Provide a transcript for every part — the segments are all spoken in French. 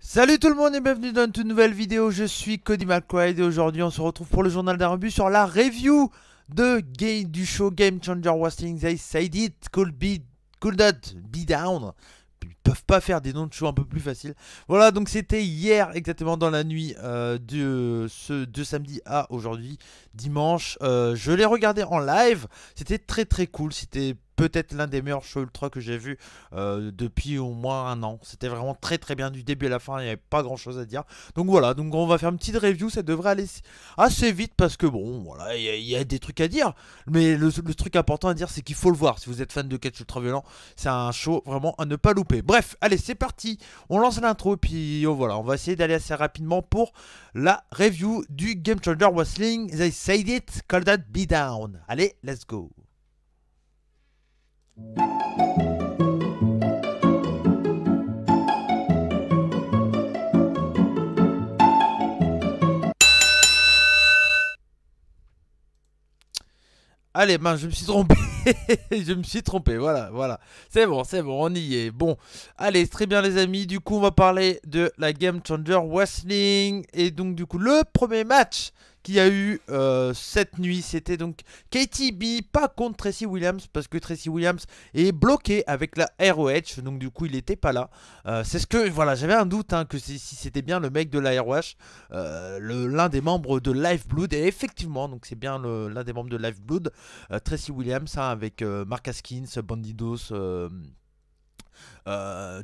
Salut tout le monde et bienvenue dans une toute nouvelle vidéo, je suis Cody McQuaid et aujourd'hui on se retrouve pour le journal d'un rebut sur la review du show Game Changer Wrestling. They said it could not be down. Ils peuvent pas faire des noms de show un peu plus faciles. Voilà, donc c'était hier exactement dans la nuit de samedi à aujourd'hui, dimanche. Je l'ai regardé en live, c'était très cool, c'était peut-être l'un des meilleurs shows ultra que j'ai vu depuis au moins un an. C'était vraiment très bien du début à la fin, il n'y avait pas grand chose à dire. Donc voilà, donc on va faire une petite review, ça devrait aller assez vite parce que bon, voilà, il y a des trucs à dire. Mais le truc important à dire, c'est qu'il faut le voir. Si vous êtes fan de catch ultra violent, c'est un show vraiment à ne pas louper. Bref, allez, c'est parti. On lance l'intro et puis voilà, on va essayer d'aller assez rapidement pour la review du Game Changer Wrestling. They said it, call that be down. Allez, let's go. Allez, ben je me suis trompé. Je me suis trompé, voilà. C'est bon, on y est. Bon, allez, très bien les amis. Du coup, on va parler de la Game Changer Wrestling. Et donc, du coup, le premier match qu'il y a eu cette nuit, c'était donc KTB, pas contre Tracy Williams, parce que Tracy Williams est bloqué avec la ROH. Donc, du coup, il n'était pas là. C'est ce que, voilà, j'avais un doute que si c'était bien le mec de la ROH, l'un des membres de Lifeblood. Et effectivement, donc c'est bien l'un des membres de Lifeblood, Tracy Williams, avec Mark Haskins, Bandidos,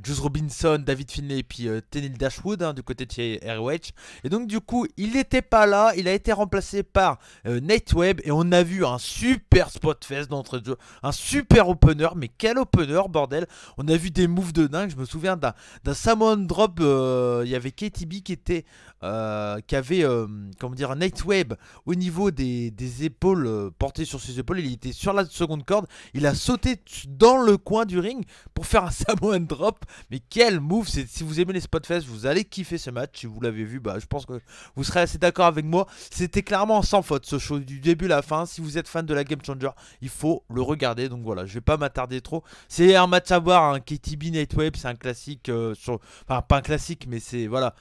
Juice Robinson, David Finlay et puis Tenille Dashwood du côté de chez ROH. Et donc du coup il n'était pas là, il a été remplacé par Nate Webb et on a vu un super spot fest d'entrée de jeu, un super opener, mais quel opener bordel. On a vu des moves de dingue, je me souviens d'un Samoan Drop, il y avait KTB qui avait comment dire, un Nate Webb au niveau des épaules, porté sur ses épaules, il était sur la seconde corde, il a sauté dans le coin du ring pour faire un Samoan Drop. Mais quel move! Si vous aimez les Spotfest, vous allez kiffer ce match. Si vous l'avez vu, bah, je pense que vous serez assez d'accord avec moi. C'était clairement sans faute ce show du début à la fin. Si vous êtes fan de la Game Changer, il faut le regarder. Donc voilà, je vais pas m'attarder trop. C'est un match à voir, hein. KTB Nate Webb, c'est un classique enfin pas un classique, mais c'est voilà,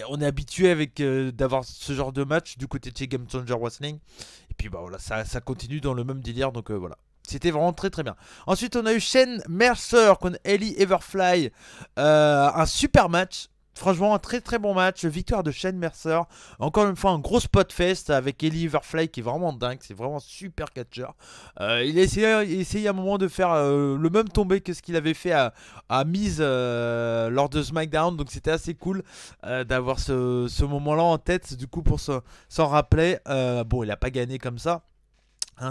on est habitué avec d'avoir ce genre de match du côté de chez Game Changer Wrestling. Et puis bah voilà, ça continue dans le même délire. Donc voilà. C'était vraiment très bien. Ensuite, on a eu Shane Mercer contre Ellie Everfly. Un super match. Franchement, un très bon match. Victoire de Shane Mercer. Encore une fois, un gros spot fest avec Ellie Everfly qui est vraiment dingue. C'est vraiment super catcher. Il a essayé à un moment de faire le même tombé que ce qu'il avait fait à Miz lors de SmackDown. Donc c'était assez cool d'avoir ce moment-là en tête. Du coup, pour s'en rappeler. Bon, il n'a pas gagné comme ça.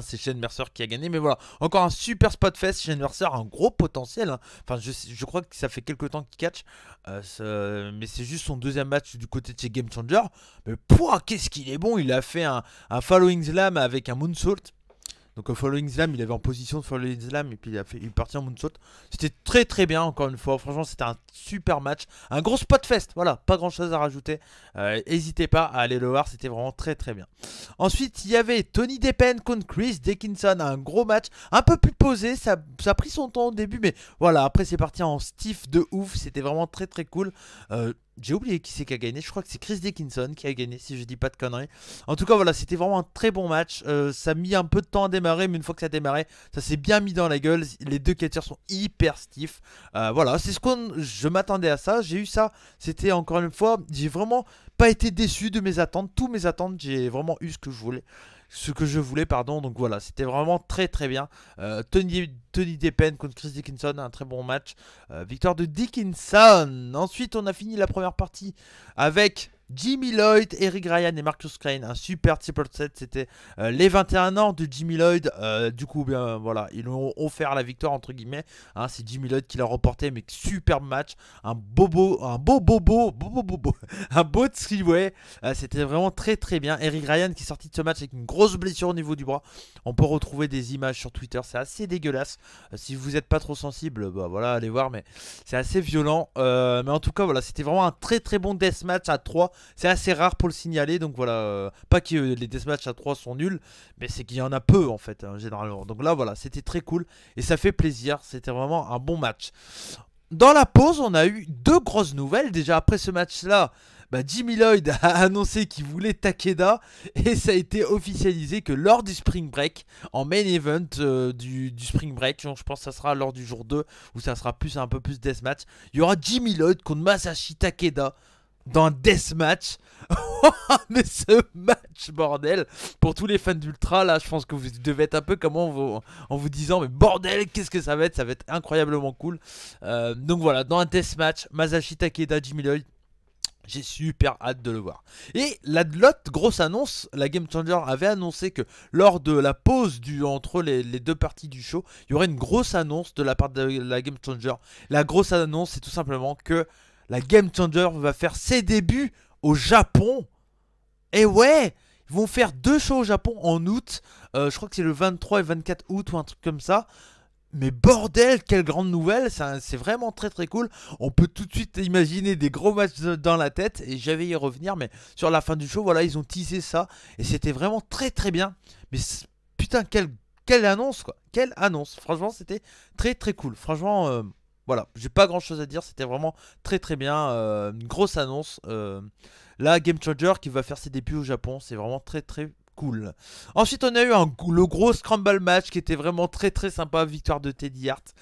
C'est Shane Mercer qui a gagné, mais voilà, encore un super spot fest. Shane Mercer a un gros potentiel, hein. Enfin, je crois que ça fait quelques temps qu'il catch, mais c'est juste son deuxième match du côté de chez Game Changer. Mais pouah, qu'est-ce qu'il est bon! Il a fait un following slam avec un moonsault. Donc Following Slam, il avait en position de Following Slam et puis il est parti en moonsault. C'était très bien encore une fois. Franchement, c'était un super match. Un gros spot fest. Voilà, pas grand chose à rajouter. N'hésitez pas à aller le voir, c'était vraiment très bien. Ensuite, il y avait Tony Deppen contre Chris Dickinson. Un gros match, un peu plus posé. Ça a pris son temps au début, mais voilà, après c'est parti en stiff de ouf. C'était vraiment très cool. J'ai oublié qui c'est qui a gagné. Je crois que c'est Chris Dickinson qui a gagné, si je dis pas de conneries. En tout cas, voilà, c'était vraiment un très bon match. Ça a mis un peu de temps à démarrer, mais une fois que ça a démarré, ça s'est bien mis dans la gueule. Les deux catchers sont hyper stiff. Voilà, c'est je m'attendais à ça. J'ai eu ça. C'était encore une fois, j'ai vraiment pas été déçu de mes attentes. Tous mes attentes, j'ai vraiment eu ce que je voulais. Pardon. Donc voilà, c'était vraiment très bien. Tony Deppen contre Chris Dickinson, un très bon match. Victoire de Dickinson. Ensuite, on a fini la première partie avec Jimmy Lloyd, Eric Ryan et Marcus Crane. Un super triple set. C'était les 21 ans de Jimmy Lloyd. Du coup, bien voilà, ils ont offert la victoire entre guillemets. C'est Jimmy Lloyd qui l'a remporté, mais superbe match. Un beau three-way. C'était vraiment très bien. Eric Ryan qui est sorti de ce match avec une grosse blessure au niveau du bras. On peut retrouver des images sur Twitter. C'est assez dégueulasse. Si vous n'êtes pas trop sensible, bah voilà, allez voir. Mais c'est assez violent. Mais en tout cas, voilà, c'était vraiment un très bon deathmatch à 3. C'est assez rare pour le signaler. Donc voilà, pas que les deathmatchs à 3 sont nuls, mais c'est qu'il y en a peu en fait, généralement. Donc là, voilà, c'était très cool et ça fait plaisir. C'était vraiment un bon match. Dans la pause, on a eu deux grosses nouvelles. Déjà après ce match-là, Jimmy Lloyd a annoncé qu'il voulait Takeda et ça a été officialisé que lors du Spring Break, en main event du Spring Break, donc je pense que ça sera lors du jour 2 où ça sera plus un peu plus deathmatch, il y aura Jimmy Lloyd contre Masashi Takeda dans un deathmatch. Mais ce match, bordel, pour tous les fans d'Ultra, là, je pense que vous devez être un peu comme moi en vous disant, mais bordel, qu'est-ce que ça va être? Ça va être incroyablement cool. Donc voilà, dans un deathmatch, Masashi Takeda, Jimmy Lloyd. J'ai super hâte de le voir. Et l'autre grosse annonce, la Game Changer avait annoncé que lors de la pause entre les deux parties du show, il y aurait une grosse annonce de la part de la Game Changer. La grosse annonce, c'est tout simplement que la Game Changer va faire ses débuts au Japon. Et ouais, ils vont faire deux shows au Japon en août. Je crois que c'est le 23 et 24 août ou un truc comme ça. Mais bordel, quelle grande nouvelle, c'est vraiment très très cool. On peut tout de suite imaginer des gros matchs dans la tête. Et j'avais y revenir, mais sur la fin du show, voilà, ils ont teasé ça. Et c'était vraiment très très bien. Mais putain, quelle annonce quoi. Quelle annonce. Franchement, c'était très très cool. Franchement, voilà, j'ai pas grand chose à dire. C'était vraiment très très bien. Une grosse annonce. La Game Changer qui va faire ses débuts au Japon. C'est vraiment très très cool. Ensuite, on a eu le gros Scramble match qui était vraiment très très sympa. Victoire de Teddy Hart.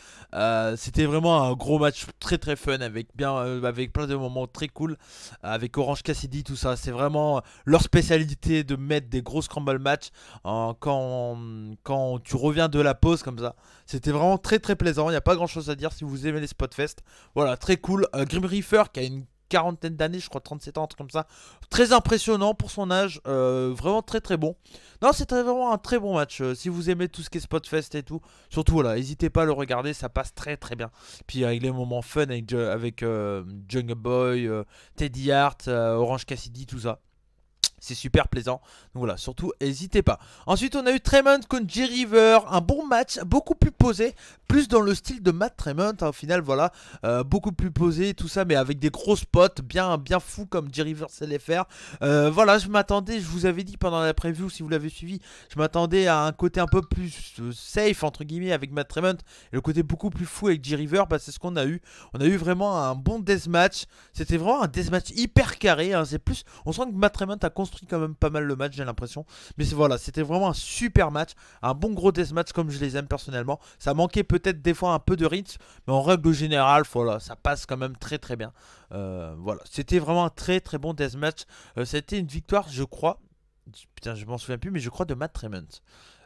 C'était vraiment un gros match très très fun avec avec plein de moments très cool. Avec Orange Cassidy, tout ça. C'est vraiment leur spécialité de mettre des gros Scramble match quand tu reviens de la pause comme ça. C'était vraiment très très plaisant. Il n'y a pas grand chose à dire si vous aimez les Spotfest. Voilà, très cool. Grim Reaper qui a une quarantaine d'années, je crois 37 ans, un truc comme ça. Très impressionnant pour son âge, vraiment très très bon. Non, c'était vraiment un très bon match. Si vous aimez tout ce qui est Spotfest et tout, surtout voilà, n'hésitez pas à le regarder, ça passe très très bien. Puis avec les moments fun avec Jungle Boy, Teddy Hart, Orange Cassidy, tout ça. C'est super plaisant. Donc voilà, surtout n'hésitez pas. Ensuite, on a eu Tremont contre Jay River. Un bon match, beaucoup plus posé. Plus dans le style de Matt Tremont. Hein, au final, voilà. Beaucoup plus posé, tout ça. Mais avec des gros spots bien fous comme Jay River sait les faire. Voilà, je m'attendais, je vous avais dit pendant la preview, si vous l'avez suivi, je m'attendais à un côté un peu plus safe, entre guillemets, avec Matt Tremont. Et le côté beaucoup plus fou avec Jay River, c'est ce qu'on a eu. On a eu vraiment un bon deathmatch. C'était vraiment un deathmatch hyper carré. Hein, c'est plus, on sent que Matt Tremont a construit quand même pas mal le match, j'ai l'impression. Mais voilà, c'était vraiment un super match, un bon gros deathmatch comme je les aime personnellement. Ça manquait peut-être des fois un peu de rythme, mais en règle générale, voilà, ça passe quand même très très bien. Voilà, c'était vraiment un très très bon deathmatch. C'était une victoire, je crois. Putain, je m'en souviens plus, mais je crois de Matt Tremont.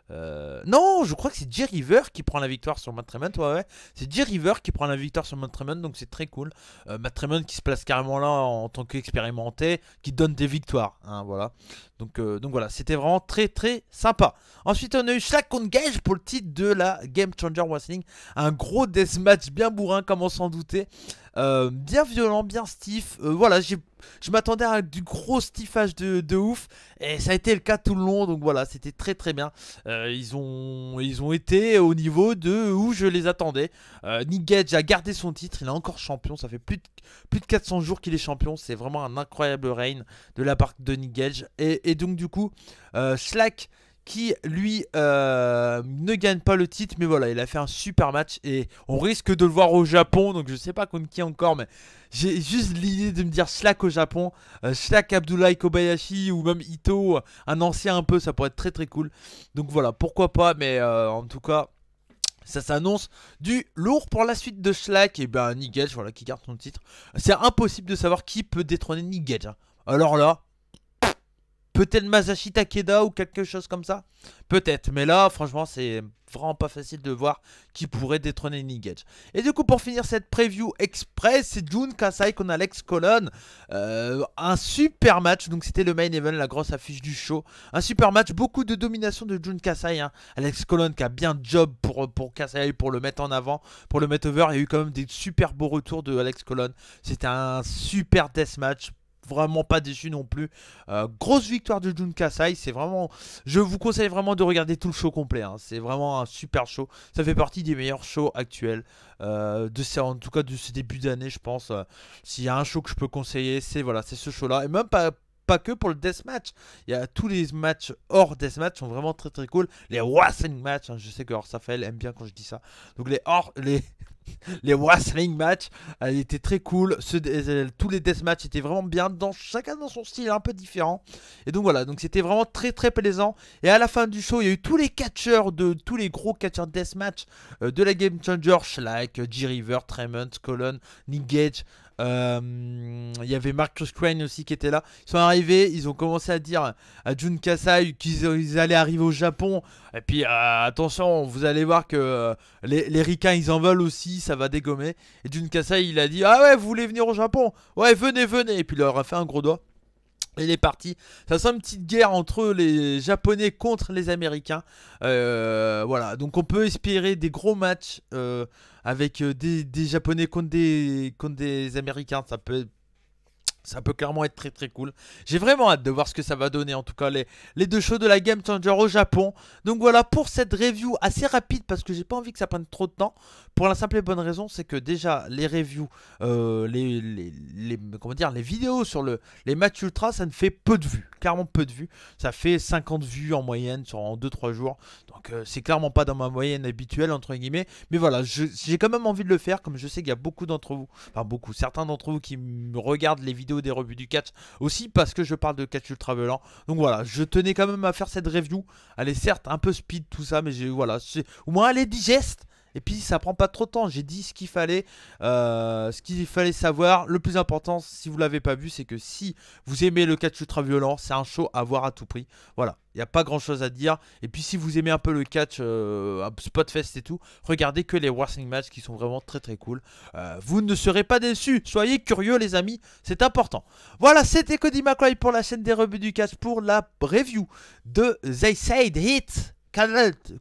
Non, je crois que c'est Jay River qui prend la victoire sur Matt Tremont. Ouais. C'est Jay River qui prend la victoire sur Matt Tremont, donc c'est très cool. Matt Tremont qui se place carrément là en tant qu'expérimenté, qui donne des victoires. Hein, voilà. Donc voilà, c'était vraiment très très sympa. Ensuite, on a eu Shaq contre Gage pour le titre de la Game Changer Wrestling. Un gros deathmatch bien bourrin, comme on s'en doutait. Bien violent, bien stiff. Voilà, je m'attendais à du gros stiffage de ouf. Et ça a été le cas tout le long. Donc voilà, c'était très très bien. Ils ont été au niveau de où je les attendais. Nick Gage a gardé son titre. Il est encore champion. Ça fait plus de 400 jours qu'il est champion. C'est vraiment un incroyable reign de la part de Nick Gage. Et donc du coup, Slack qui lui ne gagne pas le titre, mais voilà, il a fait un super match et on risque de le voir au Japon, donc je sais pas contre qui encore, mais j'ai juste l'idée de me dire Slack au Japon, Slack Abdoulaye Kobayashi ou même Ito, un ancien un peu, ça pourrait être très très cool. Donc voilà, pourquoi pas, mais en tout cas, ça s'annonce du lourd pour la suite de Slack. Et ben Nick Gage, voilà, qui garde son titre. C'est impossible de savoir qui peut détrôner Nick Gage. Hein. Alors là, peut-être Masashi Takeda ou quelque chose comme ça. Peut-être, mais là, franchement, c'est vraiment pas facile de voir qui pourrait détrôner Nick Gage. Et du coup, pour finir cette preview express, c'est Jun Kasai contre Alex Colon. Un super match, donc c'était le main event, la grosse affiche du show. Un super match, beaucoup de domination de Jun Kasai. Hein. Alex Colon qui a bien job pour Kasai, pour le mettre en avant, pour le mettre over. Il y a eu quand même des super beaux retours de Alex Colon. C'était un super death match. Vraiment pas déçu non plus. Grosse victoire de Jun Kasai. C'est vraiment. Je vous conseille vraiment de regarder tout le show complet. Hein. C'est vraiment un super show. Ça fait partie des meilleurs shows actuels. En tout cas de ce début d'année, je pense. S'il y a un show que je peux conseiller, c'est voilà, c'est ce show-là. Et même pas que pour le deathmatch. Il y a tous les matchs hors deathmatch sont vraiment très très cool. Les wrestling matchs, hein, je sais que Orsafael aime bien quand je dis ça. Donc les les wrestling matchs, elle était très cool. Tous les deathmatchs étaient vraiment bien, chacun dans son style un peu différent. Et donc voilà, donc c'était vraiment très très plaisant. Et à la fin du show, il y a eu tous les catcheurs tous les gros catcheurs deathmatch de la Game Changer, like G-River, Tremont, Colon, Nick Gage. Il y avait Marcus Crane aussi qui était là. Ils sont arrivés, ils ont commencé à dire à Jun Kasai qu'ils allaient arriver au Japon. Et puis attention, vous allez voir que les ricains ils en veulent aussi, ça va dégommer. Et Jun Kasai il a dit ah ouais, vous voulez venir au Japon? Ouais, venez, venez. Et puis il leur a fait un gros doigt. Et il est parti. Ça sent une petite guerre entre les Japonais contre les Américains. Voilà, donc on peut espérer des gros matchs avec des Japonais contre des Américains. Ça peut clairement être très très cool. J'ai vraiment hâte de voir ce que ça va donner. En tout cas, les deux shows de la Game Changer au Japon. Donc voilà pour cette review assez rapide parce que j'ai pas envie que ça prenne trop de temps. Pour la simple et bonne raison, c'est que déjà les reviews, comment dire, les vidéos sur les matchs ultra, ça ne fait peu de vues. Clairement peu de vues. Ça fait 50 vues en moyenne en 2-3 jours. Donc c'est clairement pas dans ma moyenne habituelle entre guillemets. Mais voilà, j'ai quand même envie de le faire. Comme je sais qu'il y a beaucoup d'entre vous, enfin beaucoup, certains d'entre vous qui me regardent les vidéos des revues du catch aussi parce que je parle de catch ultra violent. Donc voilà, je tenais quand même à faire cette review. Elle est certes un peu speed tout ça, mais voilà, au moins elle est digeste. Et puis ça prend pas trop de temps. J'ai dit ce qu'il fallait savoir. Le plus important, si vous l'avez pas vu, c'est que si vous aimez le catch ultra violent, c'est un show à voir à tout prix. Voilà, il n'y a pas grand chose à dire. Et puis si vous aimez un peu le catch, Spotfest et tout, regardez que les wrestling matchs qui sont vraiment très très cool. Vous ne serez pas déçus. Soyez curieux les amis, c'est important. Voilà, c'était Cody McCloy pour la chaîne des revues du catch pour la review de They Said Hit.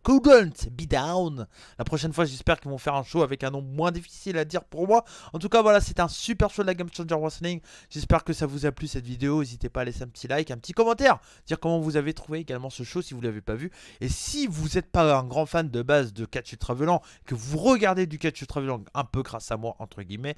Couldn't be down. La prochaine fois, j'espère qu'ils vont faire un show avec un nom moins difficile à dire pour moi. En tout cas, voilà, c'était un super show de la Game Changer Wrestling. J'espère que ça vous a plu cette vidéo. N'hésitez pas à laisser un petit like, un petit commentaire, dire comment vous avez trouvé également ce show si vous ne l'avez pas vu. Et si vous n'êtes pas un grand fan de base de catch ultra violent, que vous regardez du catch ultra violent un peu grâce à moi, entre guillemets,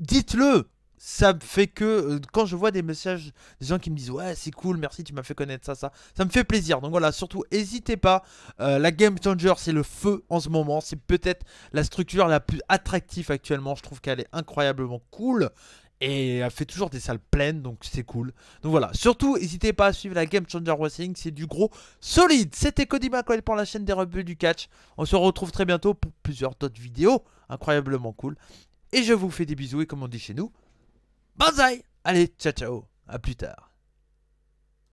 dites-le. Ça me fait que quand je vois des messages des gens qui me disent ouais c'est cool, merci, tu m'as fait connaître ça me fait plaisir. Donc voilà, surtout n'hésitez pas, la Game Changer c'est le feu en ce moment. C'est peut-être la structure la plus attractive actuellement. Je trouve qu'elle est incroyablement cool et elle fait toujours des salles pleines, donc c'est cool. Donc voilà, surtout n'hésitez pas à suivre la Game Changer Wrestling, c'est du gros solide. C'était Cody McCloy pour la chaîne des revues du catch. On se retrouve très bientôt pour plusieurs d'autres vidéos incroyablement cool. Et je vous fais des bisous et comme on dit chez nous, banzai! Allez, ciao ciao, à plus tard.